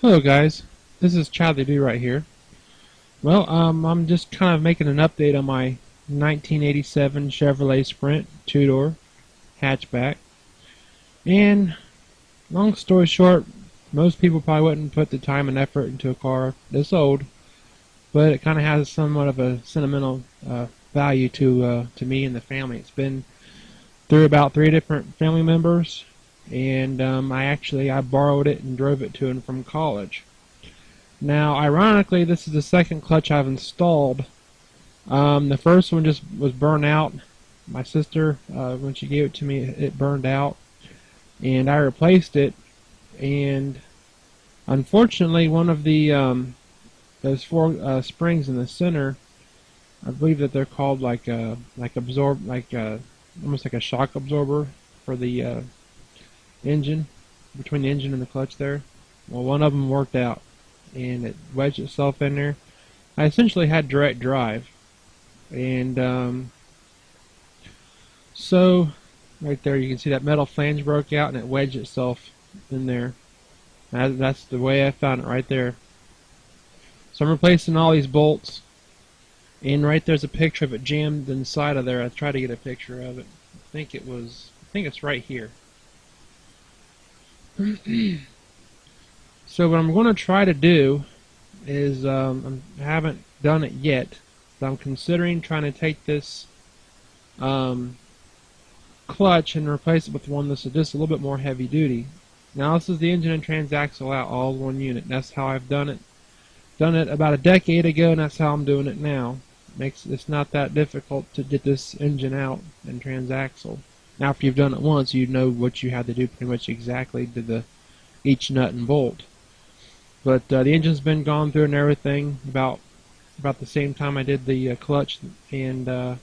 Hello guys, this is Chadley Do right here. Well, I'm just kind of making an update on my 1987 Chevrolet Sprint two-door hatchback. And long story short, most people probably wouldn't put the time and effort into a car this old, but it kind of has somewhat of a sentimental value to me and the family. It's been through about 3 different family members, and I borrowed it and drove it to and from college. Now, ironically, this is the second clutch I've installed. The first one just was burned out. My sister, when she gave it to me, it burned out, and I replaced it. And unfortunately, one of the those four springs in the center, I believe that they're called almost like a shock absorber for the engine, between the engine and the clutch there. Well, one of them worked out, and it wedged itself in there. I essentially had direct drive, and so right there you can see that metal flange broke out and it wedged itself in there. That's the way I found it right there. So I'm replacing all these bolts, and right there's a picture of it jammed inside of there. I tried to get a picture of it. I think it's right here. So what I'm going to try to do is, I haven't done it yet, but I'm considering trying to take this clutch and replace it with one that's just a little bit more heavy duty. Now this is the engine and transaxle out, all in one unit. That's how I've done it. Done it about a decade ago, and that's how I'm doing it now. It's not that difficult to get this engine out and transaxle. After you've done it once, you know what you had to do pretty much exactly to each nut and bolt. But the engine's been gone through and everything about the same time I did the clutch, and it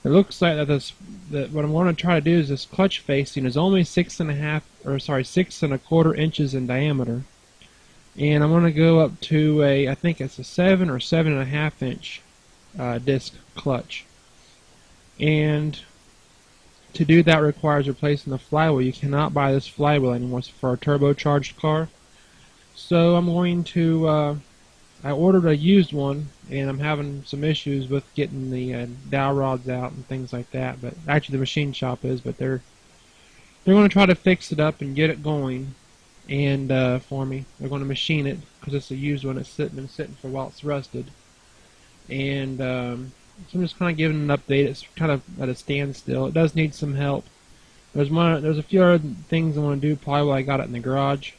looks like that what I'm going to try to do is this clutch facing is only 6.25 inches in diameter, and I'm going to go up to I think it's a 7 or 7.5 inch disc clutch, and to do that requires replacing the flywheel. You cannot buy this flywheel anymore. It's for a turbocharged car. So I'm going to, I ordered a used one, and I'm having some issues with getting the dowel rods out and things like that. But actually the machine shop is, but they're going to try to fix it up and get it going, and for me. They're going to machine it, because it's a used one. It's been sitting for a while. It's rusted. And so I'm just kind of giving an update. It's kind of at a standstill. It does need some help. There's a few other things I want to do probably while I got it in the garage.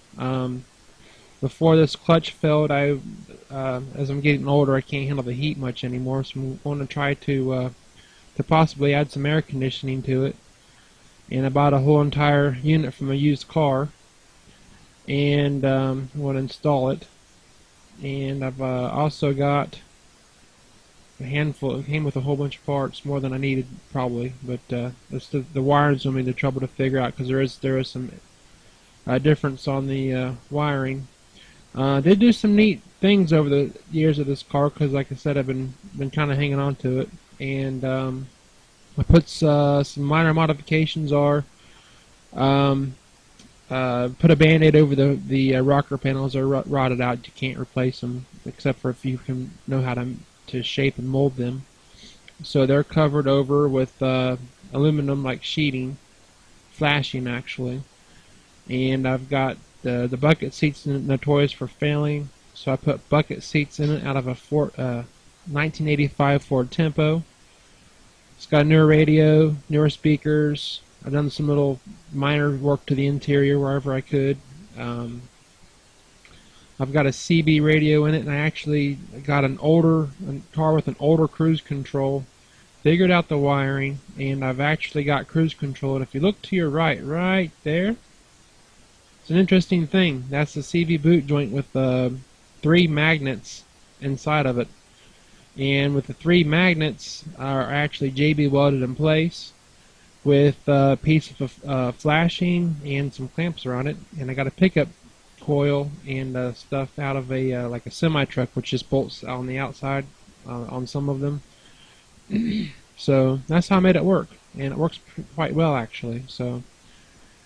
Before this clutch failed, as I'm getting older, I can't handle the heat much anymore, so I'm going to try to possibly add some air conditioning to it. And I bought a whole entire unit from a used car, and I'm going to install it. And I've also got a handful. It came with a whole bunch of parts, more than I needed probably, but it's the wiring's going to be the trouble to figure out, because there is some difference on the wiring. Did do some neat things over the years of this car, because like I said, I've been kind of hanging on to it, and I put some minor modifications are put a band-aid over the rocker panels. Are rotted out. You can't replace them, except for if you can know how to shape and mold them. So they're covered over with aluminum like sheeting, flashing actually. And I've got the bucket seats notorious for failing, so I put bucket seats in it out of a 1985 Ford Tempo. It's got a newer radio, newer speakers. I've done some little minor work to the interior wherever I could. I've got a CB radio in it, and I actually got a car with an older cruise control. Figured out the wiring, and I've actually got cruise control. And if you look to your right there, it's an interesting thing. That's the CV boot joint with 3 magnets inside of it. And with the 3 magnets are actually JB welded in place with a piece of flashing and some clamps around it. And I got a pickup coil and stuff out of like a semi truck, which just bolts on the outside on some of them. So that's how I made it work, and it works quite well actually. So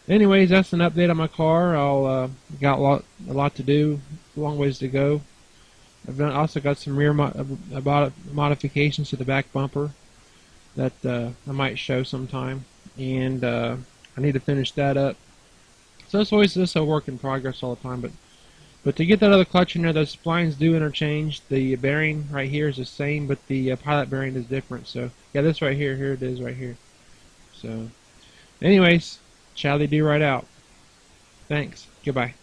Anyways, that's an update on my car. I'll got a lot to do, a long ways to go. Also got some rear about modifications to the back bumper that I might show sometime, and I need to finish that up. So it's always just a work in progress all the time. But to get that other clutch in there, those splines do interchange. The bearing right here is the same, but the pilot bearing is different. So yeah, this right here, here it is right here. So anyways, Charlie D right out. Thanks. Goodbye.